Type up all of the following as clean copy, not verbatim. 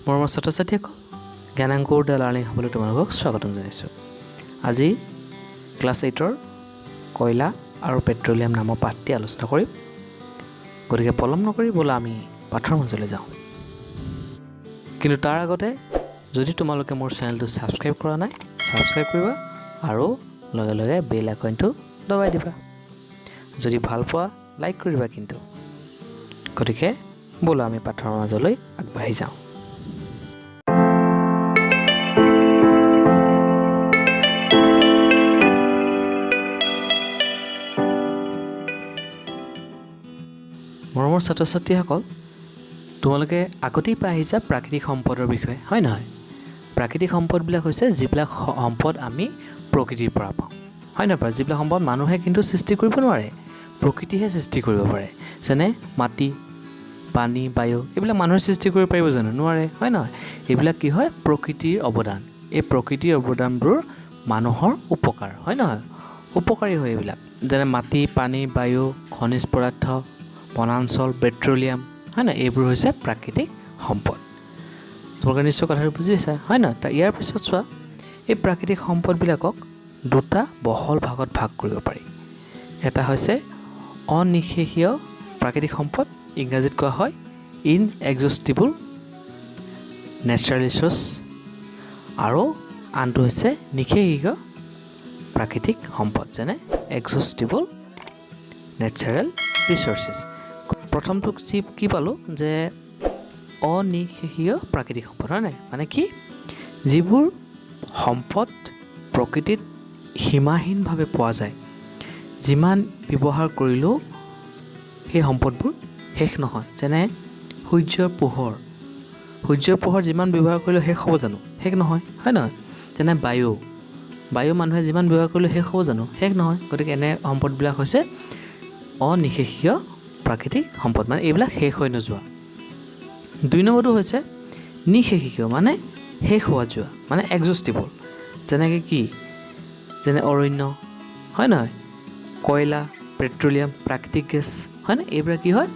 মৰমৰ ছাত্ৰ-ছাত্ৰীসকল, জ্ঞানাংকুৰ the learning হাবলৈ তোমালোকক স্বাগতম জনাইছোঁ। আজি ক্লাছ 8ৰ কয়লা আৰু পেট্ৰলিয়াম নামৰ পাঠটি আলোচনা কৰিম। গতিকে পলম নকৰি ব'লা আমি পাঠৰ মাজলৈ যাওঁ। কিন্তু তাৰ আগতে যদি তোমালোকে মোৰ চেনেলটো ছাবস্ক্ৰাইব কৰা নাই, ছাবস্ক্ৰাইব কৰিবা আৰু লগে লগে বেল আইকনটো দবাই দিবা। যদি ভাল পোৱা লাইক কৰিবা কিন্তু। গতিকে ব'লা আমি পাঠৰ মাজলৈ আগবাঢ়ি যাওঁ। মৰমৰ ছাত্ৰ-ছাত্ৰীসকল, তোমালোকে আগতেই পাই আহিছা প্ৰাকৃতিক সম্পদৰ বিষয়ে, হয় নহয়? প্ৰাকৃতিক সম্পদবিলাক হৈছে যিবিলাক সম্পদ আমি প্ৰকৃতিৰ পৰা পাওঁ, হয় নহয়? যিবিলাক সম্পদ মানুহে কিন্তু সৃষ্টি কৰিব নোৱাৰে, প্ৰকৃতিহে সৃষ্টি কৰিব পাৰে। যেনে মাটি, পানী, বায়ু, এইবিলাক মানুহে সৃষ্টি কৰিব পাৰিব জানো? নোৱাৰে, হয় নহয়? এইবিলাক কি হয়? প্ৰকৃতিৰ অৱদান। এই প্ৰকৃতিৰ অৱদানবোৰ মানুহৰ উপকাৰ, হয় নহয়? উপকাৰী হয় এইবিলাক। যেনে মাটি, পানী, বায়ু, খনিজ পদাৰ্থ, বনাঞ্চল, পেট্ৰলিয়াম, হয় নহয়? এইবোৰ হৈছে প্ৰাকৃতিক সম্পদ। তোমালোকে নিশ্চয় কথাটো বুজি পাইছা, হয় নহয়? ইয়াৰ পিছত চোৱা, এই প্ৰাকৃতিক সম্পদবিলাকক দুটা বহল ভাগত ভাগ কৰিব পাৰি। এটা হৈছে অনিঃশেষীয় প্ৰাকৃতিক সম্পদ, ইংৰাজীত কোৱা হয় ইনএক্সহষ্টিবল নেচাৰেল ৰিচোৰ্চ, আৰু আনটো হৈছে নিঃশেষীয় প্ৰাকৃতিক সম্পদ, যেনে এক্সহষ্টিবল নেচাৰেল ৰিচোৰ্চেছ। প্ৰথমটো কি পালোঁ যে অনিঃশেষীয় প্ৰাকৃতিক সম্পদ, হয় নাই? মানে কি? যিবোৰ সম্পদ প্ৰকৃতিত সীমাহীনভাৱে পোৱা যায়, যিমান ব্যৱহাৰ কৰিলেও সেই সম্পদবোৰ শেষ নহয়। যেনে সূৰ্যৰ পোহৰ যিমান ব্যৱহাৰ কৰিলেও শেষ হ'ব জানো? শেষ নহয়, হয় নহয়? যেনে বায়ু মানুহে যিমান ব্যৱহাৰ কৰিলেও শেষ হ'ব জানো? শেষ নহয়। গতিকে এনে সম্পদবিলাক হৈছে অনিঃশেষীয় প্ৰাকৃতিক সম্পদ, মানে এইবিলাক শেষ হৈ নোযোৱা। 2 নম্বৰটো হৈছে নিঃশেষীয়, মানে শেষ হোৱা যোৱা, মানে এক্সহষ্টিবল। যেনেকৈ কি? যেনে অৰণ্য, হয় নহয়? কয়লা, পেট্ৰলিয়াম, প্ৰাকৃতিক গেছ, হয় নহয়? এইবিলাক কি হয়?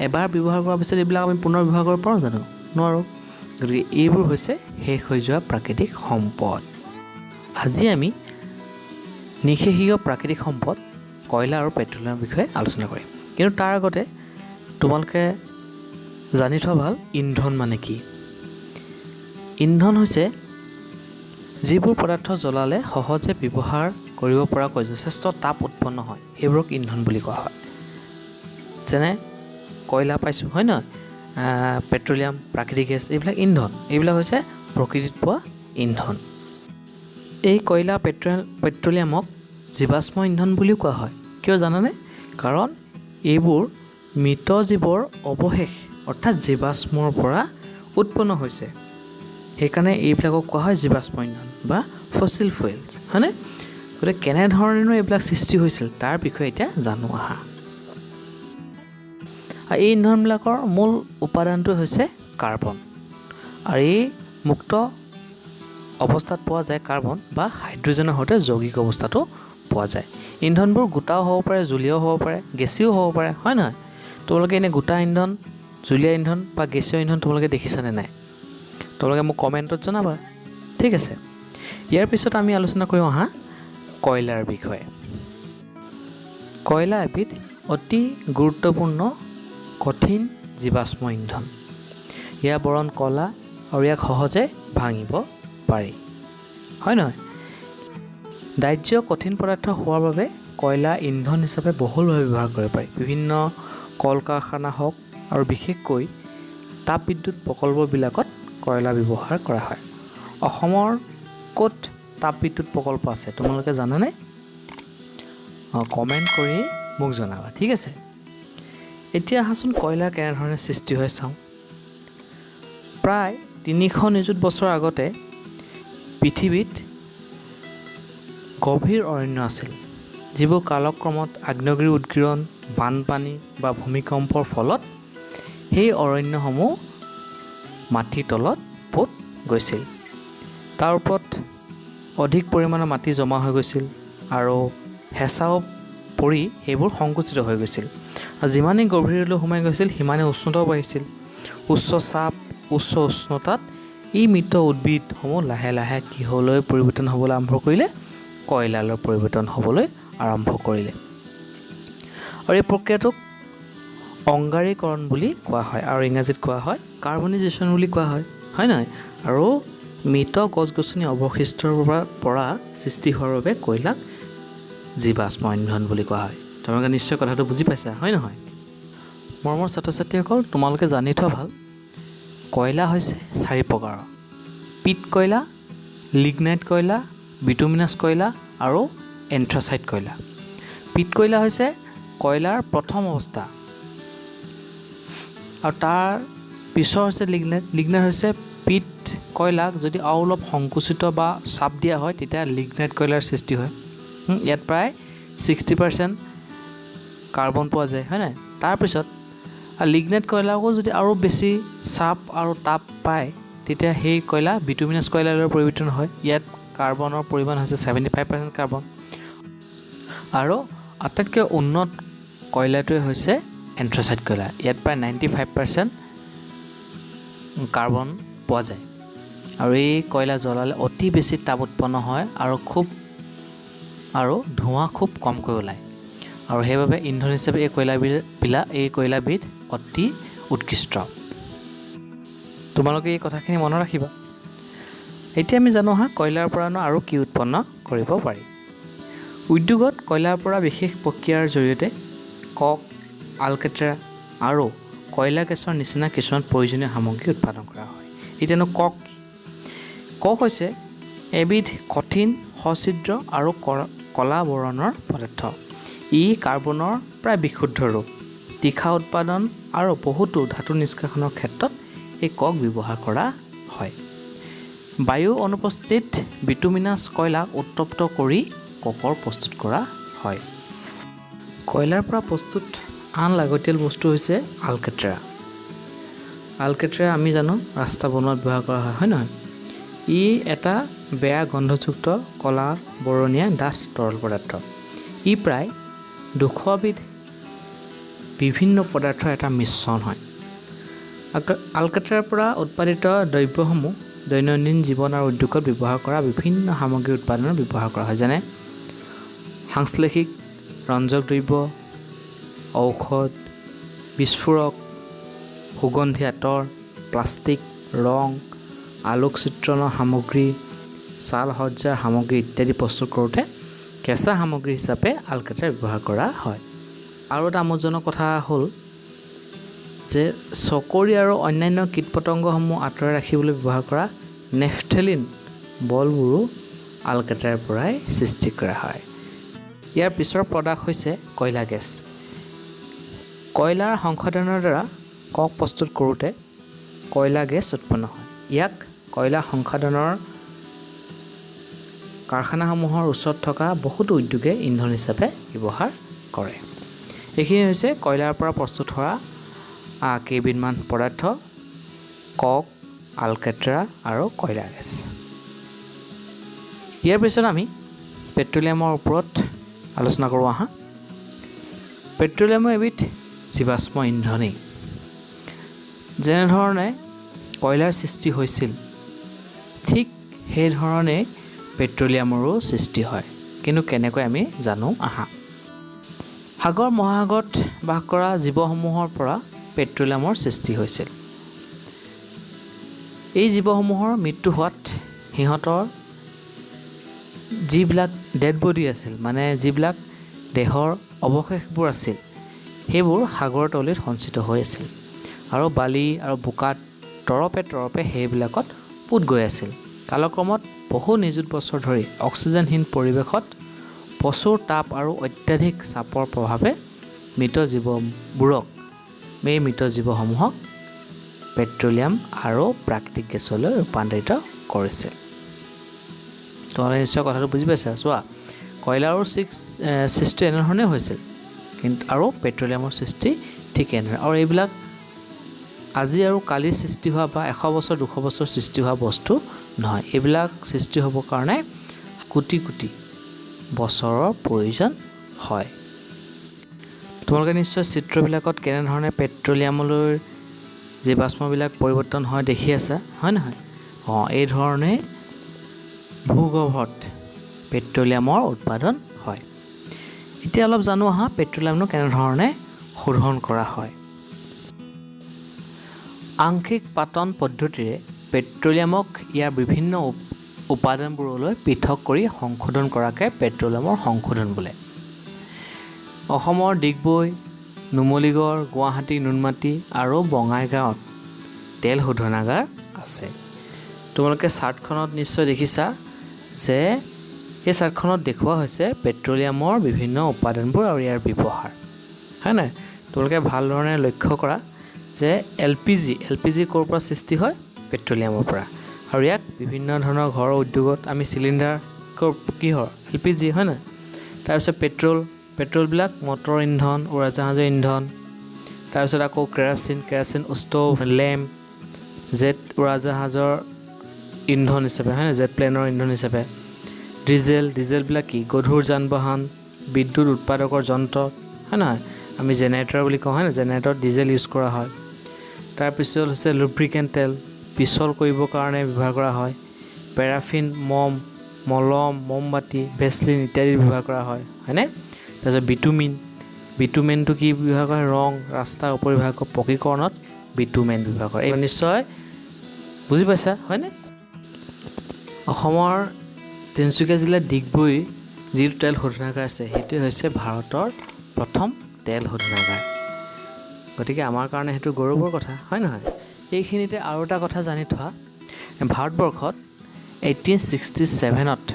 এবাৰ ব্যৱহাৰ কৰাৰ পিছত এইবিলাক আমি পুনৰ ব্যৱহাৰ কৰিব পাৰোঁ জানো? নোৱাৰোঁ। গতিকে এইবোৰ হৈছে শেষ হৈ যোৱা প্ৰাকৃতিক সম্পদ। আজি আমি নিঃশেষীয় প্ৰাকৃতিক সম্পদ কয়লা আৰু পেট্ৰলিয়ামৰ বিষয়ে আলোচনা কৰিম। কিন্তু তাৰ আগতে তোমালোকে জানি থোৱা ভাল, ইন্ধন মানে কি? ইন্ধন হৈছে যিবোৰ পদাৰ্থ জ্বলালে সহজে ব্যৱহাৰ কৰিব পৰাকৈ যথেষ্ট তাপ উৎপন্ন হয়, সেইবোৰক ইন্ধন বুলি কোৱা হয়। যেনে কয়লা পাইছোঁ, হয় নহয়? পেট্ৰলিয়াম, প্ৰাকৃতিক গেছ, এইবিলাক ইন্ধন। এইবিলাক হৈছে প্ৰকৃতিত পোৱা ইন্ধন। এই কয়লা, পেট্ৰলিয়ামক জীৱাশ্ম ইন্ধন বুলিও কোৱা হয়। কিয় জানানে? কাৰণ এইবোৰ মৃত জীৱৰ অৱশেষ অৰ্থাৎ জীৱাশ্মৰ পৰা উৎপন্ন হৈছে, সেইকাৰণে এইবিলাকক কোৱা হয় জীৱাশ্ম ইন্ধন বা ফচিল ফুয়েলছ, হয়নে? গতিকে কেনেধৰণেনো এইবিলাক সৃষ্টি হৈছিল তাৰ বিষয়ে এতিয়া জানো আহা। এই ইন্ধনবিলাকৰ মূল উপাদানটো হৈছে কাৰ্বন, আৰু এই মুক্ত অৱস্থাত পোৱা যায় কাৰ্বন বা হাইড্ৰজেনৰ সৈতে যৌগিক অৱস্থাটো পোৱা যায়। ইন্ধনবোৰ গোটাও হ'ব পাৰে, জুলীয়াও হ'ব পাৰে, গেছীয় হ'ব পাৰে, হয় নহয়? তোমালোকে এনেই গোটা ইন্ধন, জুলীয়া ইন্ধন বা গেছীয় ইন্ধন তোমালোকে দেখিছানে নাই? তোমালোকে মোক কমেণ্টত জনাবা, ঠিক আছে? ইয়াৰ পিছত আমি আলোচনা কৰিম আহা কয়লাৰ বিষয়ে। কয়লা এবিধ অতি গুৰুত্বপূৰ্ণ কঠিন জীৱাশ্ম ইন্ধন। ইয়াৰ বৰণ ক'লা আৰু ইয়াক সহজে ভাঙিব পাৰি, হয় নহয়? দাহ্য কঠিন পদাৰ্থ হোৱাৰ বাবে কয়লা ইন্ধন হিচাপে বহুলভাৱে ব্যৱহাৰ কৰিব পাৰি। বিভিন্ন কল কাৰখানা হওক আৰু বিশেষকৈ তাপবিদ্যুৎ প্ৰকল্পবিলাকত কয়লা ব্যৱহাৰ কৰা হয়। অসমৰ ক'ত তাপবিদ্যুৎ প্ৰকল্প আছে তোমালোকে জানানে? কমেণ্ট কৰি মোক জনাবা, ঠিক আছে? এতিয়া আহাচোন কয়লাৰ কেনেধৰণে সৃষ্টি হয় চাওঁ। প্ৰায় 300 নিযুত বছৰ আগতে পৃথিৱীত গভীৰ অৰণ্য আছিল, যিবোৰ কালক্ৰমত আগ্নেয়গিৰি উদগীৰণ, বানপানী বা ভূমিকম্পৰ ফলত সেই অৰণ্যসমূহ মাটিৰ তলত পোত গৈছিল। তাৰ ওপৰত অধিক পৰিমাণৰ মাটি জমা হৈ গৈছিল আৰু হেঁচাও পৰি সেইবোৰ সংকুচিত হৈ গৈছিল। আৰু যিমানেই গভীৰলৈ সোমাই গৈছিল সিমানেই উষ্ণতাও বাঢ়িছিল। উচ্চ চাপ উচ্চ উষ্ণতাত এই মৃত উদ্ভিদসমূহ লাহে লাহে কিহলৈ পৰিৱৰ্তন হ'বলৈ আৰম্ভ কৰিলে? কয়লালৈ পৰিৱৰ্তন হ'বলৈ আৰম্ভ কৰিলে। আৰু এই প্ৰক্ৰিয়াটোক অংগাৰীকৰণ বুলি কোৱা হয় আৰু ইংৰাজীত কোৱা হয় কাৰ্বনাইজেশ্যন বুলি কোৱা হয়, হয় নহয়? আৰু মৃত গছ গছনি অৱশিষ্টৰ পৰা সৃষ্টি হোৱাৰ বাবে কয়লাক জীৱাশ্ম ইন্ধন বুলি কোৱা হয়। তোমালোকে নিশ্চয় কথাটো বুজি পাইছা, হয় নহয়? মৰমৰ ছাত্ৰ ছাত্ৰীসকল, তোমালোকে জানি থোৱা ভাল, কয়লা হৈছে 4 প্ৰকাৰৰ: পিট কয়লা, লিগনাইট কয়লা, বিটুমিনাছ কয়লা আৰু এন্থ্ৰাচাইট কয়লা। পিট কয়লা হৈছে কয়লাৰ প্ৰথম অৱস্থা আৰু তাৰ পিছৰ হৈছে লিগনাইট। লিগনাইট হৈছে পিট কয়লাক যদি আৰু অলপ সংকুচিত বা চাপ দিয়া হয় তেতিয়া লিগনাইট কয়লাৰ সৃষ্টি হয়। ইয়াত প্ৰায় 60% কাৰ্বন পোৱা যায়, হয় নাই? তাৰপিছত লিগনাইট কয়লাকো যদি আৰু বেছি চাপ আৰু তাপ পায় তেতিয়া সেই কয়লা বিটুমিনাছ কয়লালৈ পৰিৱৰ্তন হয়। ইয়াত কাৰ্বনৰ পৰিমাণ হৈছে 75% কাৰ্বন। আৰু আটাইতকৈ উন্নত কয়লাটোৱে হৈছে এন্থ্ৰাচাইট কয়লা। ইয়াত প্ৰায় 95% কাৰ্বন পোৱা যায়। আৰু এই কয়লা জ্বলালে অতি বেছি তাপ উৎপন্ন হয় আৰু ধোঁৱা খুব কমকৈ ওলায়। আৰু সেইবাবে ইন্ধন হিচাপে এই কয়লাবিধ অতি উৎকৃষ্ট। তোমালোকে এই কথাখিনি মনত ৰাখিবা। এতিয়া আমি জানো কয়লাৰ পৰানো আৰু কি উৎপন্ন কৰিব পাৰি। উদ্যোগত কয়লাৰ পৰা বিশেষ প্ৰক্ৰিয়াৰ জৰিয়তে কক, আলকেট্ৰা আৰু কয়লা গেছৰ নিচিনা কিছুমান প্ৰয়োজনীয় সামগ্ৰী উৎপাদন কৰা হয়। এতিয়ানো কক কি? কক হৈছে এবিধ কঠিন, সছিদ্ৰ আৰু কলা বৰণৰ পদাৰ্থ। ই কাৰ্বনৰ প্ৰায় বিশুদ্ধ ৰূপ। তীখা উৎপাদন আৰু বহুতো ধাতু নিষ্কাশনৰ ক্ষেত্ৰত এই কক ব্যৱহাৰ কৰা হয়। বায়ু অনুপস্থিতিত বিটুমিনাছ কয়লাক উত্তপ্ত কৰি ককৰ প্ৰস্তুত কৰা হয়। কয়লাৰ পৰা প্ৰস্তুত আন লাগতিয়াল বস্তু হৈছে আলকেট্ৰা। আলকেট্ৰা আমি জানো ৰাস্তা বনোৱাত ব্যৱহাৰ কৰা হয়, হয় নহয়? ই এটা বেয়া গন্ধযুক্ত কলা বৰণীয়া ডাঠ তৰল পদাৰ্থ। ই প্ৰায় 200 বিধ বিভিন্ন পদাৰ্থৰ এটা মিশ্ৰণ হয়। আলকেট্ৰাৰ পৰা উৎপাদিত দ্ৰব্যসমূহ দৈনন্দিন জীৱন আৰু উদ্যোগত ব্যৱহাৰ কৰা বিভিন্ন সামগ্ৰী উৎপাদনত ব্যৱহাৰ কৰা হয়, যেনে সাংশ্লেষিক, ৰঞ্জক দ্ৰব্য, ঔষধ, বিস্ফোৰক, সুগন্ধি আঁতৰ, প্লাষ্টিক, ৰং, আলোকচিত্ৰণৰ সামগ্ৰী, ছাল সজ্জাৰ সামগ্ৰী ইত্যাদি প্ৰস্তুত কৰোঁতে কেঁচা সামগ্ৰী হিচাপে আলকেট্ৰা ব্যৱহাৰ কৰা হয়। আৰু এটা আমোদজনক কথা হ'ল যে চকৰি আৰু অন্যান্য কীট পতংগসমূহ আঁতৰাই ৰাখিবলৈ ব্যৱহাৰ কৰা নেফথেলিন বলবোৰো আলকেট্ৰাৰ পৰাই সৃষ্টি কৰা হয়। ইয়াৰ পিছৰ প্ৰডাক্ট হৈছে কয়লা গেছ। কয়লাৰ সংসাধনৰ দ্বাৰা কক প্ৰস্তুত কৰোঁতে কয়লা গেছ উৎপন্ন হয়। ইয়াক কয়লা সংসাধনৰ কাৰখানাসমূহৰ ওচৰত থকা বহুতো উদ্যোগে ইন্ধন হিচাপে ব্যৱহাৰ কৰে। এইখিনি হৈছে কয়লাৰ পৰা প্ৰস্তুত হোৱা কেইবিধমান পদাৰ্থ: কক, আলকেট্ৰা আৰু কয়লা গেছ। ইয়াৰ পিছত আমি পেট্ৰলিয়ামৰ ওপৰত আলোচনা কৰোঁ আহা। পেট্ৰলিয়ামৰ এবিধ জীৱাশ্ম ইন্ধনেই। যেনেধৰণে কয়লাৰ সৃষ্টি হৈছিল ঠিক সেইধৰণে পেট্ৰলিয়ামৰো সৃষ্টি হয়। কিন্তু কেনেকৈ আমি জানো আহা। সাগৰ মহাসাগৰত বাস কৰা জীৱসমূহৰ পৰা পেট্ৰলিয়ামৰ সৃষ্টি হৈছিল। এই জীৱসমূহৰ মৃত্যু হোৱাত সিহঁতৰ যিবিলাক ডেড বডি আছিল, মানে যিবিলাক দেহৰ অৱশেষবোৰ আছিল, সেইবোৰ সাগৰৰ তলিত সঞ্চিত হৈ আছিল আৰু বালি আৰু বোকাত তৰপে তৰপে সেইবিলাকত পোত গৈ আছিল। কালক্ৰমত বহু নিযুত বছৰ ধৰি অক্সিজেনহীন পৰিৱেশত প্ৰচুৰ তাপ আৰু অত্যাধিক চাপৰ প্ৰভাৱে মৃত জীৱসমূহক পেট্ৰলিয়াম আৰু প্ৰাকৃতিক গেছলৈ ৰূপান্তৰিত কৰিছিল। তোমালোকে নিশ্চয় কথাটো বুজি পাইছা। চোৱা, কয়লাৰো সৃষ্টি এনেধৰণে হৈছিল, কিন্তু আৰু পেট্ৰলিয়ামৰ সৃষ্টি ঠিক এনেধৰণে। আৰু এইবিলাক আজি আৰু কালি সৃষ্টি হোৱা বা 100 বছৰ 200 বছৰ সৃষ্টি হোৱা বস্তু নহয়। এইবিলাক সৃষ্টি হ'বৰ কাৰণে কোটি কোটি বছৰৰ প্ৰয়োজন হয়। তোমালোকে নিশ্চয় চিত্ৰবিলাকত কেনেধৰণে পেট্ৰলিয়ামলৈ জীৱাশ্মবিলাক পৰিৱৰ্তন হয় দেখি আছা, হয় নহয়? এই ধৰণে ভূগৰ্ভত পেট্ৰলিয়ামৰ উৎপাদন হয়। এতিয়া অলপ জানো আহা পেট্ৰলিয়ামনো কেনেধৰণে শোধন কৰা হয়। আংশিক পাতন পদ্ধতিৰে পেট্ৰলিয়ামক ইয়াৰ বিভিন্ন উপাদানবোৰলৈ পৃথক কৰি সংশোধন কৰাকে পেট্ৰলিয়ামৰ সংশোধন বোলে। অসমৰ ডিগবৈ, নুমলীগড়, গুৱাহাটী, নুনমাটি আৰু বঙাইগাঁৱত তেল শোধনাগাৰ আছে। তোমালোকে চাৰ্টখনত নিশ্চয় দেখিছা যে এই চাৰ্টখনত দেখুওৱা হৈছে পেট্ৰলিয়ামৰ বিভিন্ন উপাদানবোৰ আৰু ইয়াৰ ব্যৱহাৰ, হয় নাই? তোমালোকে ভাল ধৰণে লক্ষ্য কৰা যে এল পি জি ক'ৰ পৰা সৃষ্টি হয়? পেট্ৰলিয়ামৰ পৰা। আৰু ইয়াক বিভিন্ন ধৰণৰ ঘৰৰ উদ্যোগত আমি চিলিণ্ডাৰ কিহৰ? LPG, হয় নাই? তাৰপিছত পেট্ৰলবিলাক মটৰ ইন্ধন, উৰাজাহাজৰ ইন্ধন, তাৰপিছত আকৌ কেৰাচিন ষ্ট'ভ, লেম্প, জেট উৰাজাহাজৰ ইন্ধন হিচাপে, হয় নাই? জেট প্লেনৰ ইন্ধন হিচাপে। ডিজেলবিলাক কি? গধুৰ যান বাহন, বিদ্যুৎ উৎপাদকৰ যন্ত্ৰ, হয় নহয়? আমি জেনেৰেটৰ বুলি কওঁ, হয় নাই? জেনেৰেটৰত ডিজেল ইউজ কৰা হয়। তাৰপিছত হৈছে লুব্ৰিকেণ্ট তেল, পিছল কৰিবৰ কাৰণে ব্যৱহাৰ কৰা হয়। পেৰাফিন, মলম, মমবাতি, ভেচলিন ইত্যাদি ব্যৱহাৰ কৰা হয়, হয়নে? তাৰপিছত বিটুমেনটো কি ব্যৱহাৰ কৰা হয়? ৰং, ৰাস্তাৰ উপৰিভাগৰ পকীকৰণত বিটুমেন ব্যৱহাৰ কৰে। এই নিশ্চয় বুজি পাইছা, হয়নে? অসমৰ তিনিচুকীয়া জিলাৰ ডিগবৈ যিটো তেল শোধনাগাৰ আছে সেইটোৱে হৈছে ভাৰতৰ প্ৰথম তেল শোধনাগাৰ। গতিকে আমাৰ কাৰণে সেইটো গৌৰৱৰ কথা, হয় নহয়? এইখিনিতে আৰু এটা কথা জানি থোৱা, ভাৰতবৰ্ষত 1867ত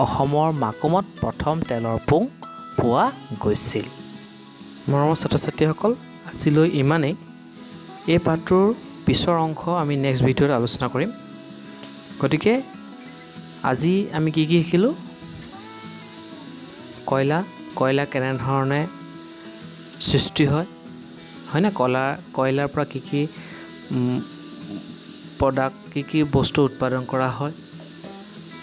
অসমৰ মাকুমত প্ৰথম তেলৰ পুং পোৱা গৈছিল। মৰমৰ ছাত্ৰ ছাত্ৰীসকল, আজিলৈ ইমানেই। এই পাঠটোৰ পিছৰ অংশ আমি নেক্সট ভিডিঅ'ত আলোচনা কৰিম। গতিকে আজি আমি কি শিকিলোঁ? কয়লা কেনেধৰণে সৃষ্টি হয়, হয়নে? কয়লাৰ পৰা কি প্ৰডাক্ট, কি বস্তু উৎপাদন কৰা হয়,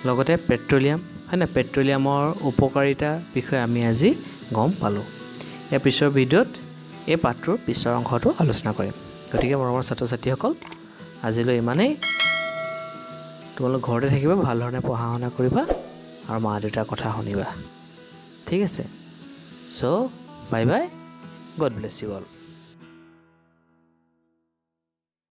লগতে পেট্ৰলিয়াম, হয়নে? পেট্ৰলিয়ামৰ উপকাৰিতাৰ বিষয়ে আমি আজি গম পালোঁ। ইয়াৰ পিছৰ ভিডিঅ'ত এই পাঠটোৰ পিছৰ অংশটো আলোচনা কৰিম। গতিকে মৰমৰ ছাত্ৰ ছাত্ৰীসকল, আজিলৈ ইমানেই। তোমালোক ঘৰতে থাকিবা, ভাল ধৰণে পঢ়া শুনা কৰিবা আৰু মা দেউতাৰ কথা শুনিবা, ঠিক আছে? চ' bye bye, God bless you all.